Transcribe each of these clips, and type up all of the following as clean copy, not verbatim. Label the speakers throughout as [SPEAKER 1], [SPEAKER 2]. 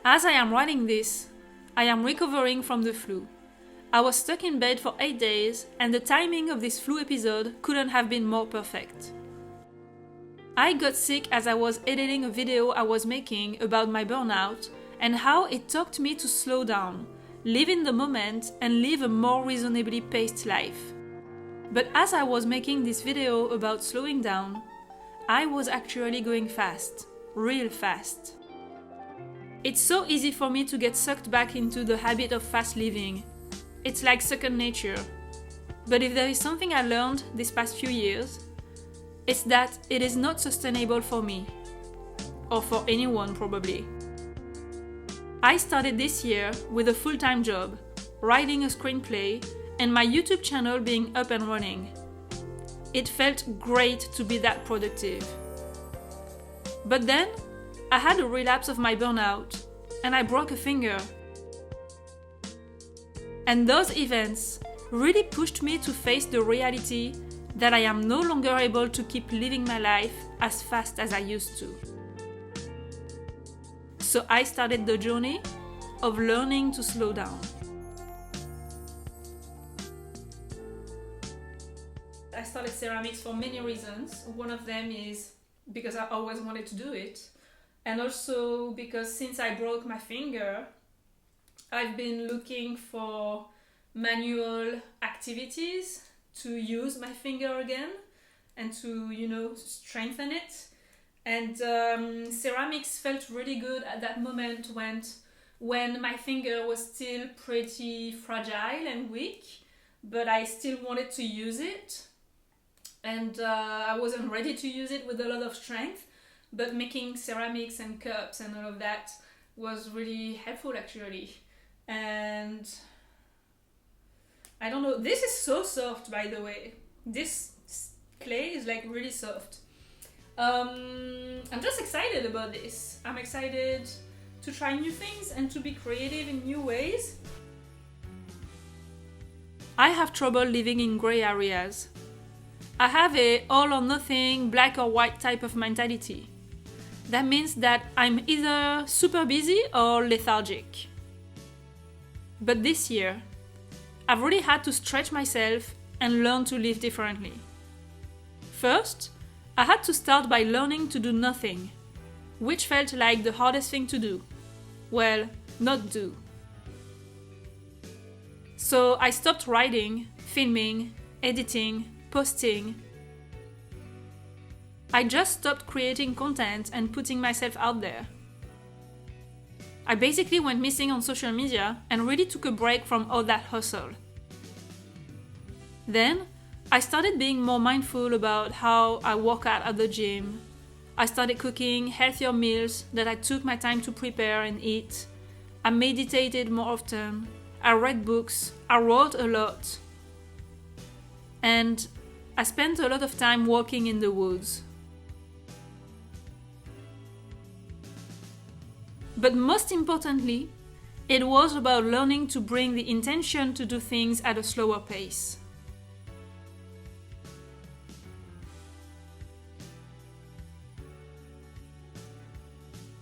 [SPEAKER 1] As I am writing this, I am recovering from the flu. I was stuck in bed for 8 days, and the timing of this flu episode couldn't have been more perfect. I got sick as I was editing a video I was making about my burnout and how it taught me to slow down, live in the moment, and live a more reasonably paced life. But as I was making this video about slowing down, I was actually going fast, real fast. It's so easy for me to get sucked back into the habit of fast living. It's like second nature. But if there is something I learned these past few years, it's that it is not sustainable for me. Or for anyone, probably. I started this year with a full-time job, writing a screenplay, and my YouTube channel being up and running. It felt great to be that productive. But then, I had a relapse of my burnout, and I broke a finger. And those events really pushed me to face the reality that I am no longer able to keep living my life as fast as I used to. So I started the journey of learning to slow down. I started ceramics for many reasons. One of them is because I always wanted to do it. And also because since I broke my finger, I've been looking for manual activities to use my finger again and to, strengthen it. And ceramics felt really good at that moment when my finger was still pretty fragile and weak, but I still wanted to use it. And I wasn't ready to use it with a lot of strength, but making ceramics and cups and all of that was really helpful actually. And I don't know, this is so soft, by the way. This clay is like really soft. I'm just excited about this. I'm excited to try new things and to be creative in new ways. I have trouble living in gray areas. I have a all or nothing, black or white type of mentality. That means that I'm either super busy or lethargic. But this year, I've really had to stretch myself and learn to live differently. First, I had to start by learning to do nothing, which felt like the hardest thing to do. Well, not do. So I stopped writing, filming, editing, posting. I just stopped creating content and putting myself out there. I basically went missing on social media and really took a break from all that hustle. Then, I started being more mindful about how I work out at the gym. I started cooking healthier meals that I took my time to prepare and eat. I meditated more often. I read books. I wrote a lot. And I spent a lot of time walking in the woods. But most importantly, it was about learning to bring the intention to do things at a slower pace.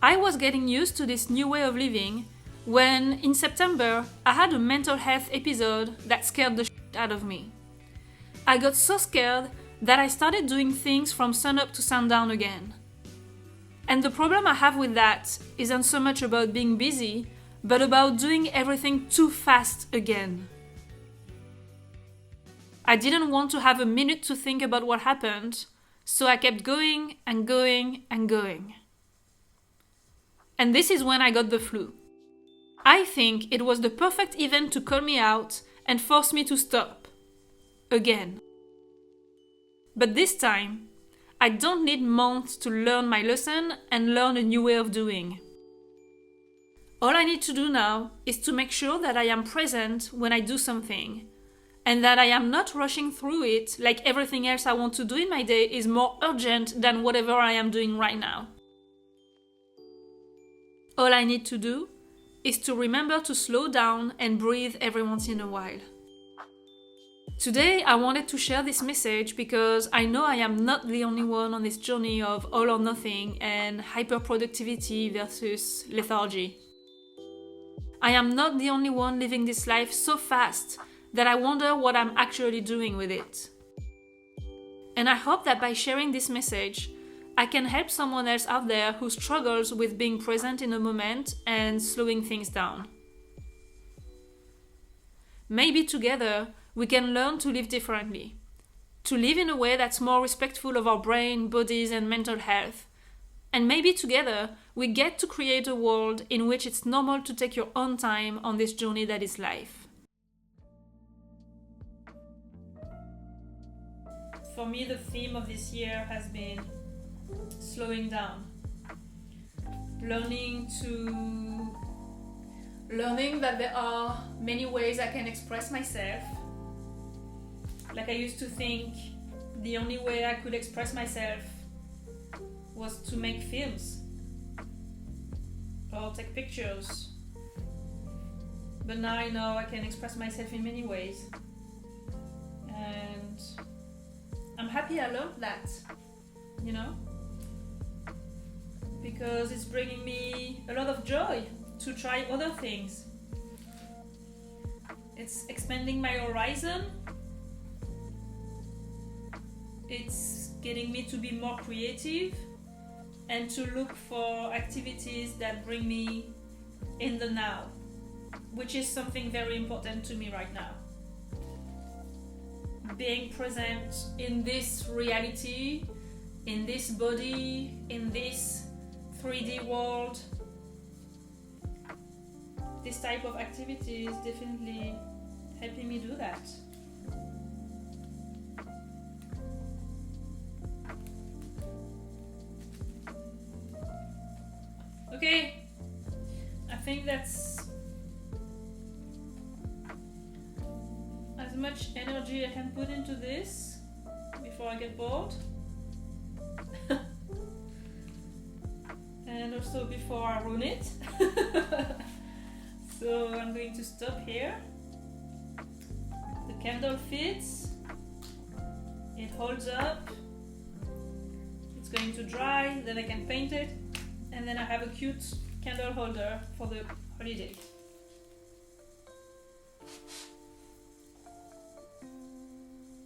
[SPEAKER 1] I was getting used to this new way of living when, in September, I had a mental health episode that scared the shit out of me. I got so scared that I started doing things from sunup to sundown again. And the problem I have with that isn't so much about being busy, but about doing everything too fast again. I didn't want to have a minute to think about what happened, so I kept going and going and going. And this is when I got the flu. I think it was the perfect event to call me out and force me to stop. Again. But this time, I don't need months to learn my lesson and learn a new way of doing. All I need to do now is to make sure that I am present when I do something, and that I am not rushing through it like everything else I want to do in my day is more urgent than whatever I am doing right now. All I need to do is to remember to slow down and breathe every once in a while. Today, I wanted to share this message because I know I am not the only one on this journey of all or nothing and hyperproductivity versus lethargy. I am not the only one living this life so fast that I wonder what I'm actually doing with it. And I hope that by sharing this message, I can help someone else out there who struggles with being present in a moment and slowing things down. Maybe together we can learn to live differently, to live in a way that's more respectful of our brain, bodies, and mental health. And maybe together we get to create a world in which it's normal to take your own time on this journey that is life. For me, the theme of this year has been slowing down. Learning that there are many ways I can express myself. Like I used to think the only way I could express myself was to make films or take pictures. But now I know I can express myself in many ways. And I'm happy I learned that, you know? Because it's bringing me a lot of joy to try other things. It's expanding my horizon. It's getting me to be more creative and to look for activities that bring me in the now, which is something very important to me right now. Being present in this reality, in this body, in this 3D world. This type of activity is definitely helping me do that. Okay, I think that's as much energy I can put into this before I get bored. And also before I ruin it. So I'm going to stop here. The candle fits, it holds up, it's going to dry, then I can paint it, and then I have a cute candle holder for the holiday.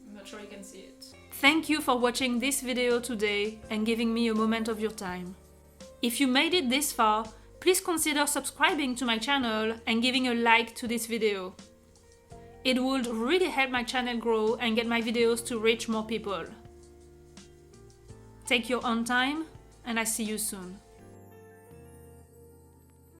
[SPEAKER 1] I'm not sure you can see it. Thank you for watching this video today and giving me a moment of your time. If you made it this far, please consider subscribing to my channel and giving a like to this video. It would really help my channel grow and get my videos to reach more people. Take your own time, and I see you soon.